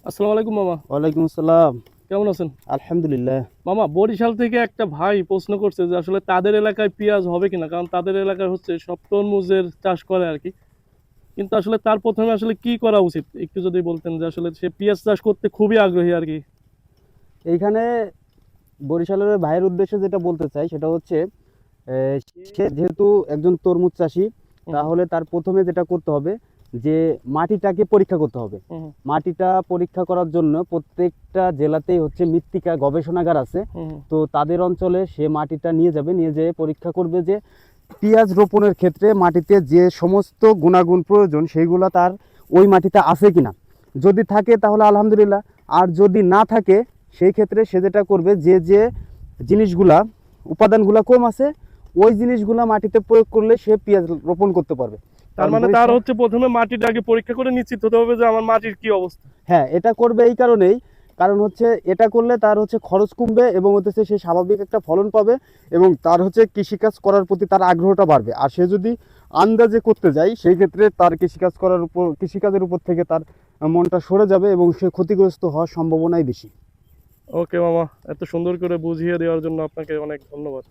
আসসালামু আলাইকুম মামা। ওয়ালাইকুম আসসালাম। কেমন আছেন? আলহামদুলিল্লাহ। মামা, বরিশাল থেকে একটা ভাই প্রশ্ন করছে যে আসলে তাদের এলাকায় পেঁয়াজ হবে কিনা, কারণ তাদের এলাকায় হচ্ছে সব তরমুজের চাষ করে আর কি। কিন্তু আসলে তার প্রথমে আসলে কি করা উচিত একটু যদি বলতেন, যে আসলে সে পেঁয়াজ চাষ করতে খুবই আগ্রহী আর কি। এইখানে বরিশালের ভাইয়ের উদ্দেশ্যে যেটা বলতে চাই সেটা হচ্ছে সে যেহেতু একজন তরমুজ চাষি, হুম তাহলে তার প্রথমে যেটা করতে হবে যে মাটিটাকে পরীক্ষা করতে হবে। হুম মাটিটা পরীক্ষা করার জন্য প্রত্যেকটা জেলাতেই হচ্ছে মৃত্তিকা গবেষণাগার আছে। হুম তো তাদের অঞ্চলে সে মাটিটা নিয়ে যাবে, নিয়ে যেয়ে পরীক্ষা করবে যে পেঁয়াজ রোপণের ক্ষেত্রে মাটিতে যে সমস্ত গুণাগুণ প্রয়োজন সেইগুলো তার ওই মাটিতে আছে কিনা। যদি থাকে তাহলে আলহামদুলিল্লাহ, আর যদি না থাকে সেই ক্ষেত্রে সে যেটা করবে যে যে জিনিসগুলা উপাদানগুলা কম আছে ওই জিনিসগুলা মাটিতে প্রয়োগ করলে সে পেঁয়াজ রোপণ করতে পারবে। তার কারণ মানে তার বরিশাল, হচ্ছে প্রথমে মাটিটা আগে পরীক্ষা করে নিশ্চিত হতে হবে যে আমার মাটির কি অবস্থা। হ্যাঁ এটা করবে এই কারণেই, কারণ হচ্ছে এটা করলে তার হচ্ছে খরচ কমবে এবং হচ্ছে সে স্বাভাবিক একটা ফলন পাবে এবং তার হচ্ছে কৃষিকাজ করার প্রতি তার আগ্রহটা বাড়বে। আর সে যদি আন্দাজে করতে যায় সেই ক্ষেত্রে তার কৃষিকাজের উপর থেকে তার মনটা সরে যাবে এবং সে ক্ষতিগ্রস্ত হওয়ার সম্ভাবনাই বেশি। ওকে মামা, এত সুন্দর করে বুঝিয়ে দেওয়ার জন্য আপনাকে অনেক ধন্যবাদ।